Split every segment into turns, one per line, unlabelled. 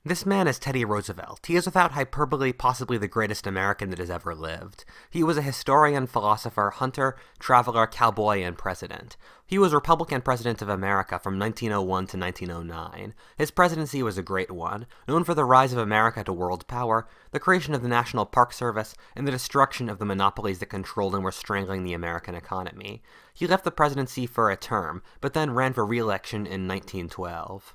This man is Teddy Roosevelt. He is without hyperbole possibly the greatest American that has ever lived. He was a historian, philosopher, hunter, traveler, cowboy, and president. He was Republican President of America from 1901 to 1909. His presidency was a great one, known for the rise of America to world power, the creation of the National Park Service, and the destruction of the monopolies that controlled and were strangling the American economy. He left the presidency for a term, but then ran for re-election in 1912.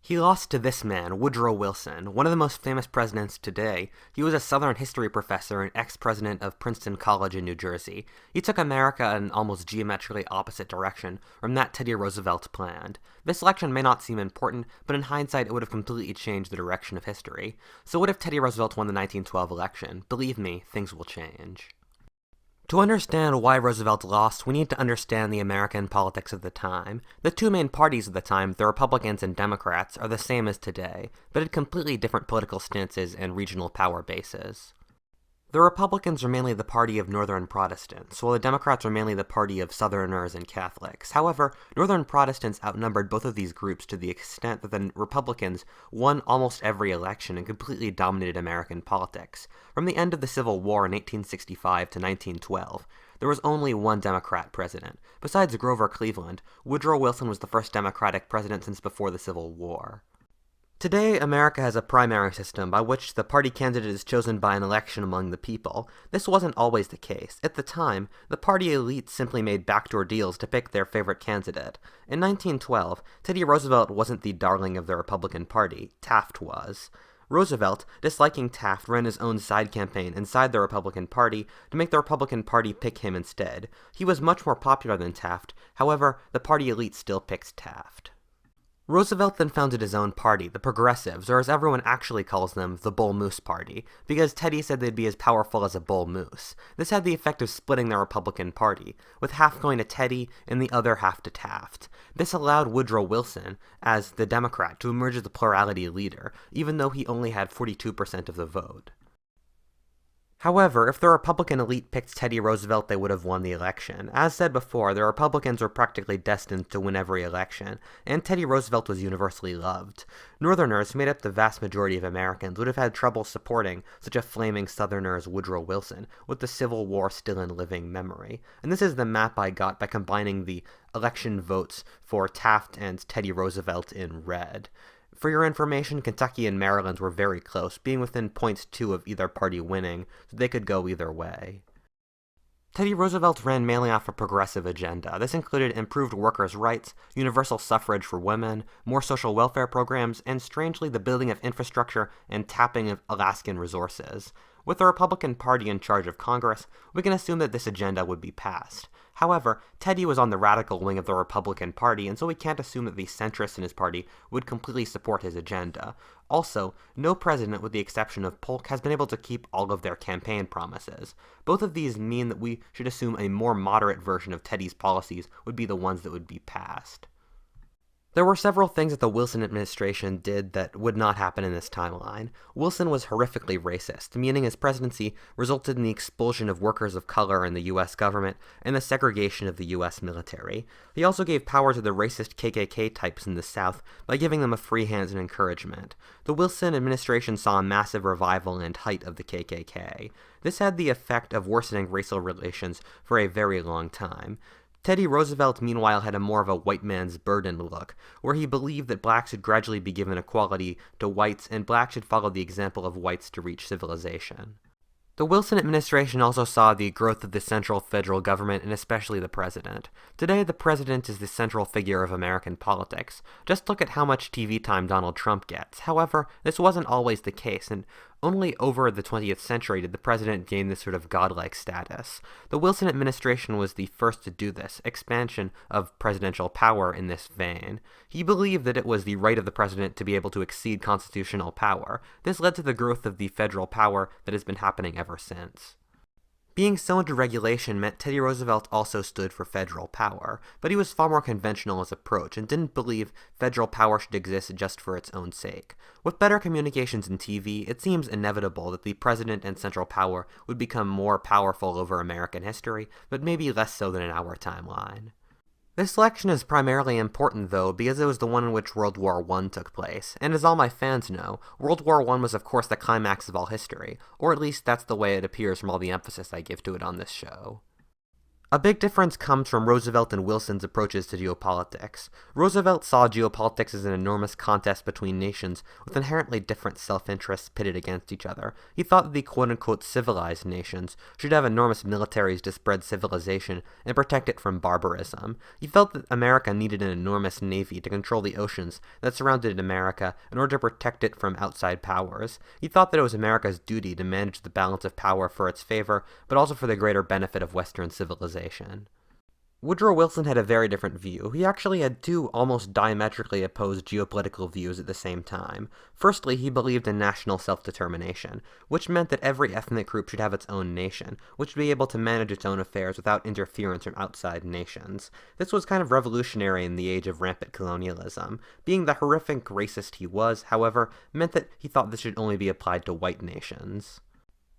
He lost to this man, Woodrow Wilson, one of the most famous presidents today. He was a Southern history professor and ex-president of Princeton College in New Jersey. He took America in an almost geometrically opposite direction from that Teddy Roosevelt planned. This election may not seem important, but in hindsight it would have completely changed the direction of history. So what if Teddy Roosevelt won the 1912 election? Believe me, things will change. To understand why Roosevelt lost, we need to understand the American politics of the time. The two main parties of the time, the Republicans and Democrats, are the same as today, but had completely different political stances and regional power bases. The Republicans are mainly the party of Northern Protestants, while the Democrats are mainly the party of Southerners and Catholics. However, Northern Protestants outnumbered both of these groups to the extent that the Republicans won almost every election and completely dominated American politics. From the end of the Civil War in 1865 to 1912, there was only one Democrat president. Besides Grover Cleveland, Woodrow Wilson was the first Democratic president since before the Civil War. Today, America has a primary system by which the party candidate is chosen by an election among the people. This wasn't always the case. At the time, the party elite simply made backdoor deals to pick their favorite candidate. In 1912, Teddy Roosevelt wasn't the darling of the Republican Party. Taft was. Roosevelt, disliking Taft, ran his own side campaign inside the Republican Party to make the Republican Party pick him instead. He was much more popular than Taft. However, the party elite still picked Taft. Roosevelt then founded his own party, the Progressives, or as everyone actually calls them, the Bull Moose Party, because Teddy said they'd be as powerful as a bull moose. This had the effect of splitting the Republican Party, with half going to Teddy and the other half to Taft. This allowed Woodrow Wilson, as the Democrat, to emerge as the plurality leader, even though he only had 42% of the vote. However, if the Republican elite picked Teddy Roosevelt, they would have won the election. As said before, the Republicans were practically destined to win every election, and Teddy Roosevelt was universally loved. Northerners, who made up the vast majority of Americans, would have had trouble supporting such a flaming Southerner as Woodrow Wilson, with the Civil War still in living memory. And this is the map I got by combining the election votes for Taft and Teddy Roosevelt in red. For your information, Kentucky and Maryland were very close, being within 0.2 of either party winning, so they could go either way. Teddy Roosevelt ran mainly off a progressive agenda. This included improved workers' rights, universal suffrage for women, more social welfare programs, and strangely the building of infrastructure and tapping of Alaskan resources. With the Republican Party in charge of Congress, we can assume that this agenda would be passed. However, Teddy was on the radical wing of the Republican Party, and so we can't assume that the centrists in his party would completely support his agenda. Also, no president, with the exception of Polk, has been able to keep all of their campaign promises. Both of these mean that we should assume a more moderate version of Teddy's policies would be the ones that would be passed. There were several things that the Wilson administration did that would not happen in this timeline. Wilson was horrifically racist, meaning his presidency resulted in the expulsion of workers of color in the U.S. government and the segregation of the U.S. military. He also gave power to the racist KKK types in the South by giving them a free hand and encouragement. The Wilson administration saw a massive revival and height of the KKK. This had the effect of worsening racial relations for a very long time. Teddy Roosevelt, meanwhile, had a more of a white man's burden look, where he believed that blacks should gradually be given equality to whites and blacks should follow the example of whites to reach civilization. The Wilson administration also saw the growth of the central federal government and especially the president. Today, the president is the central figure of American politics. Just look at how much TV time Donald Trump gets. However, this wasn't always the case, and only over the 20th century did the president gain this sort of godlike status. The Wilson administration was the first to do this, expansion of presidential power in this vein. He believed that it was the right of the president to be able to exceed constitutional power. This led to the growth of the federal power that has been happening ever since. Being so into regulation meant Teddy Roosevelt also stood for federal power, but he was far more conventional in his approach and didn't believe federal power should exist just for its own sake. With better communications and TV, it seems inevitable that the president and central power would become more powerful over American history, but maybe less so than in our timeline. This selection is primarily important, though, because it was the one in which World War I took place, and as all my fans know, World War I was of course the climax of all history, or at least that's the way it appears from all the emphasis I give to it on this show. A big difference comes from Roosevelt and Wilson's approaches to geopolitics. Roosevelt saw geopolitics as an enormous contest between nations with inherently different self-interests pitted against each other. He thought that the quote-unquote civilized nations should have enormous militaries to spread civilization and protect it from barbarism. He felt that America needed an enormous navy to control the oceans that surrounded America in order to protect it from outside powers. He thought that it was America's duty to manage the balance of power for its favor, but also for the greater benefit of Western civilization. Woodrow Wilson had a very different view. He actually had two almost diametrically opposed geopolitical views at the same time. Firstly, he believed in national self-determination, which meant that every ethnic group should have its own nation, which would be able to manage its own affairs without interference from outside nations. This was kind of revolutionary in the age of rampant colonialism. Being the horrific racist he was, however, meant that he thought this should only be applied to white nations.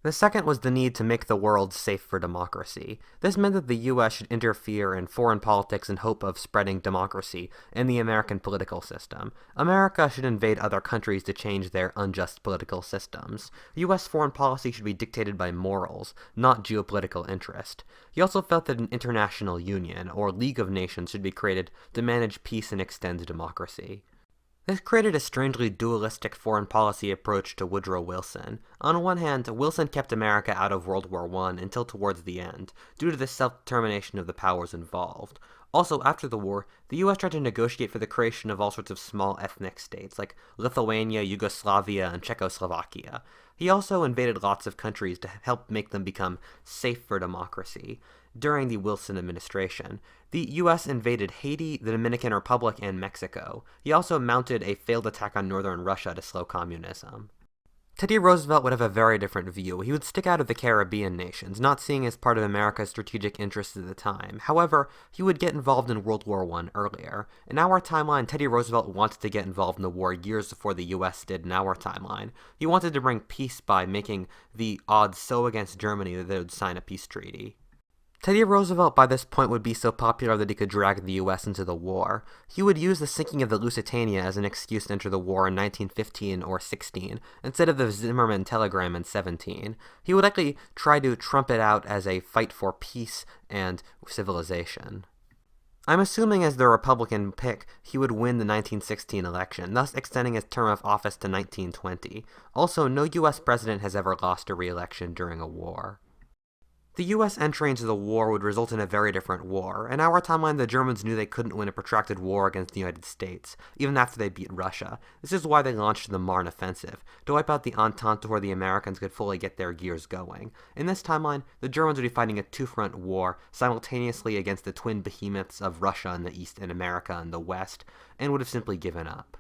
The second was the need to make the world safe for democracy. This meant that the U.S. should interfere in foreign politics in hope of spreading democracy in the American political system. America should invade other countries to change their unjust political systems. U.S. foreign policy should be dictated by morals, not geopolitical interest. He also felt that an international union, or League of Nations, should be created to manage peace and extend democracy. This created a strangely dualistic foreign policy approach to Woodrow Wilson. On one hand, Wilson kept America out of World War I until towards the end, due to the self-determination of the powers involved. Also, after the war, the US tried to negotiate for the creation of all sorts of small ethnic states, like Lithuania, Yugoslavia, and Czechoslovakia. He also invaded lots of countries to help make them become safe for democracy. During the Wilson administration, the U.S. invaded Haiti, the Dominican Republic, and Mexico. He also mounted a failed attack on northern Russia to slow communism. Teddy Roosevelt would have a very different view. He would stick out of the Caribbean nations, not seeing as part of America's strategic interests at the time. However, he would get involved in World War I earlier. In our timeline, Teddy Roosevelt wanted to get involved in the war years before the U.S. did in our timeline. He wanted to bring peace by making the odds so against Germany that they would sign a peace treaty. Teddy Roosevelt by this point would be so popular that he could drag the U.S. into the war. He would use the sinking of the Lusitania as an excuse to enter the war in 1915 or 16, instead of the Zimmerman telegram in 17. He would likely try to trump it out as a fight for peace and civilization. I'm assuming as the Republican pick, he would win the 1916 election, thus extending his term of office to 1920. Also, no U.S. president has ever lost a re-election during a war. The U.S. entry into the war would result in a very different war. In our timeline, the Germans knew they couldn't win a protracted war against the United States, even after they beat Russia. This is why they launched the Marne Offensive, to wipe out the Entente before the Americans could fully get their gears going. In this timeline, the Germans would be fighting a two-front war simultaneously against the twin behemoths of Russia in the east and America in the west, and would have simply given up.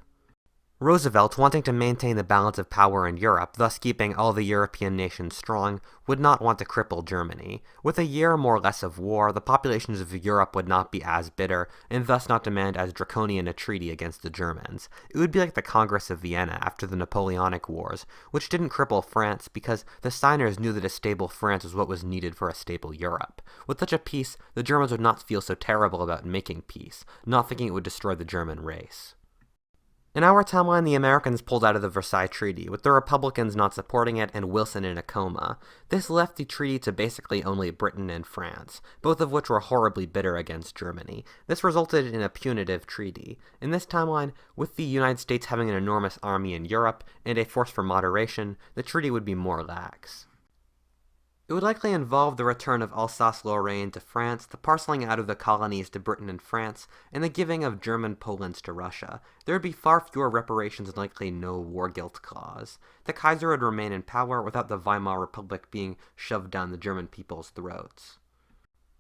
Roosevelt, wanting to maintain the balance of power in Europe, thus keeping all the European nations strong, would not want to cripple Germany. With a year more or less of war, the populations of Europe would not be as bitter, and thus not demand as draconian a treaty against the Germans. It would be like the Congress of Vienna after the Napoleonic Wars, which didn't cripple France because the signers knew that a stable France was what was needed for a stable Europe. With such a peace, the Germans would not feel so terrible about making peace, not thinking it would destroy the German race. In our timeline, the Americans pulled out of the Versailles Treaty, with the Republicans not supporting it and Wilson in a coma. This left the treaty to basically only Britain and France, both of which were horribly bitter against Germany. This resulted in a punitive treaty. In this timeline, with the United States having an enormous army in Europe and a force for moderation, the treaty would be more lax. It would likely involve the return of Alsace-Lorraine to France, the parceling out of the colonies to Britain and France, and the giving of German Poland to Russia. There would be far fewer reparations and likely no war guilt clause. The Kaiser would remain in power without the Weimar Republic being shoved down the German people's throats.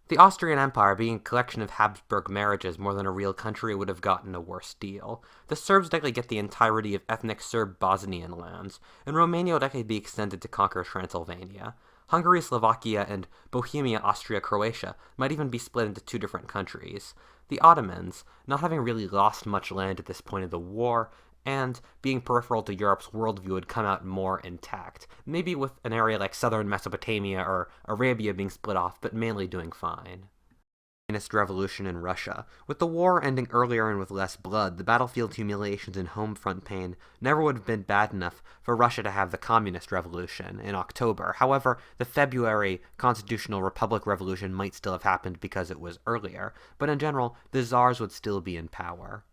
The Austrian Empire, being a collection of Habsburg marriages more than a real country, would have gotten a worse deal. The Serbs would likely get the entirety of ethnic Serb Bosnian lands, and Romania would likely be extended to conquer Transylvania. Hungary, Slovakia, and Bohemia, Austria, Croatia might even be split into two different countries. The Ottomans, not having really lost much land at this point of the war, and being peripheral to Europe's worldview, would come out more intact, maybe with an area like southern Mesopotamia or Arabia being split off, but mainly doing fine. Communist revolution in Russia. With the war ending earlier and with less blood, the battlefield humiliations and home front pain never would have been bad enough for Russia to have the communist revolution in October. However, the February constitutional republic revolution might still have happened because it was earlier, but in general, the czars would still be in power.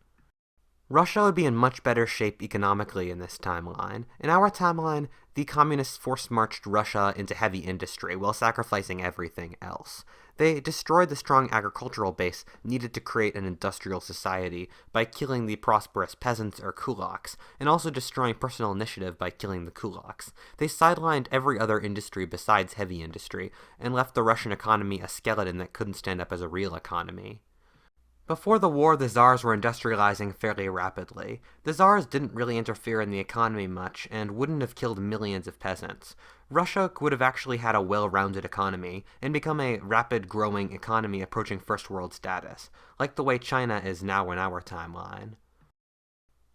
Russia would be in much better shape economically in this timeline. In our timeline, the communists force-marched Russia into heavy industry while sacrificing everything else. They destroyed the strong agricultural base needed to create an industrial society by killing the prosperous peasants or kulaks, and also destroying personal initiative by killing the kulaks. They sidelined every other industry besides heavy industry, and left the Russian economy a skeleton that couldn't stand up as a real economy. Before the war, the czars were industrializing fairly rapidly. The czars didn't really interfere in the economy much, and wouldn't have killed millions of peasants. Russia would have actually had a well-rounded economy, and become a rapid-growing economy approaching first world status, like the way China is now in our timeline.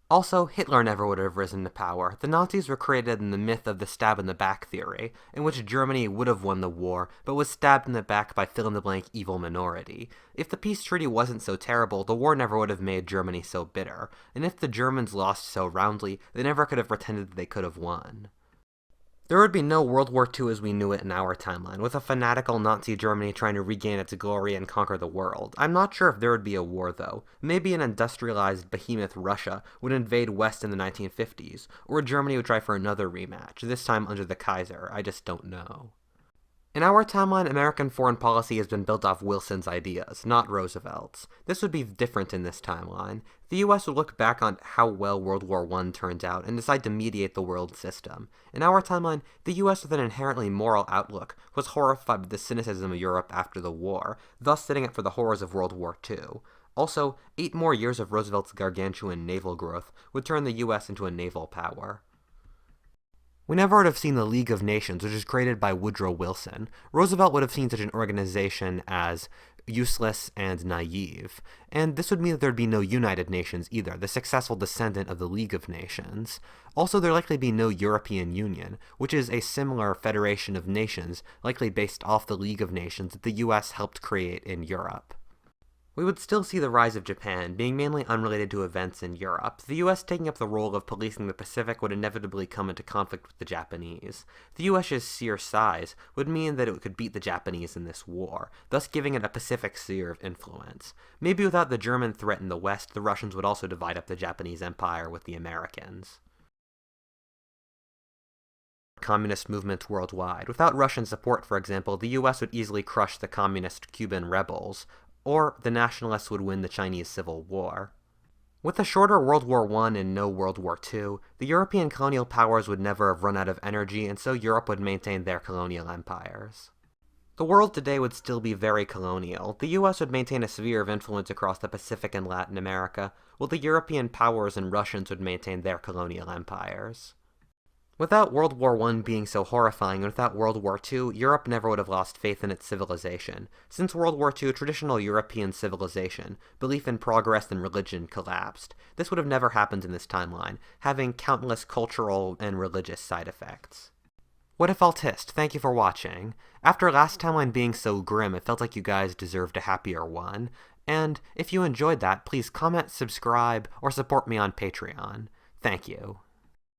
Also, Hitler never would have risen to power. The Nazis were created in the myth of the stab-in-the-back theory, in which Germany would have won the war, but was stabbed in the back by fill-in-the-blank evil minority. If the peace treaty wasn't so terrible, the war never would have made Germany so bitter, and if the Germans lost so roundly, they never could have pretended that they could have won. There would be no World War II as we knew it in our timeline, with a fanatical Nazi Germany trying to regain its glory and conquer the world. I'm not sure if there would be a war, though. Maybe an industrialized behemoth Russia would invade West in the 1950s, or Germany would try for another rematch, this time under the Kaiser. I just don't know. In our timeline, American foreign policy has been built off Wilson's ideas, not Roosevelt's. This would be different in this timeline. The US would look back on how well World War I turned out and decide to mediate the world system. In our timeline, the US with an inherently moral outlook was horrified by the cynicism of Europe after the war, thus setting up for the horrors of World War II. Also, 8 more years of Roosevelt's gargantuan naval growth would turn the US into a naval power. We never would have seen the League of Nations, which was created by Woodrow Wilson. Roosevelt would have seen such an organization as useless and naive, and this would mean that there would be no United Nations either, the successful descendant of the League of Nations. Also, there likely be no European Union, which is a similar federation of nations, likely based off the League of Nations that the US helped create in Europe. We would still see the rise of Japan, being mainly unrelated to events in Europe. The US taking up the role of policing the Pacific would inevitably come into conflict with the Japanese. The US's sheer size would mean that it could beat the Japanese in this war, thus giving it a Pacific sphere of influence. Maybe without the German threat in the West, the Russians would also divide up the Japanese Empire with the Americans. Communist movements worldwide. Without Russian support, for example, the US would easily crush the communist Cuban rebels, or the nationalists would win the Chinese Civil War. With a shorter World War I and no World War II, the European colonial powers would never have run out of energy, and so Europe would maintain their colonial empires. The world today would still be very colonial. The US would maintain a sphere of influence across the Pacific and Latin America, while the European powers and Russians would maintain their colonial empires. Without World War I being so horrifying, and without World War II, Europe never would have lost faith in its civilization. Since World War II, traditional European civilization, belief in progress and religion, collapsed. This would have never happened in this timeline, having countless cultural and religious side effects. Whatifalthist, thank you for watching. After last timeline being so grim, it felt like you guys deserved a happier one. And if you enjoyed that, please comment, subscribe, or support me on Patreon. Thank you.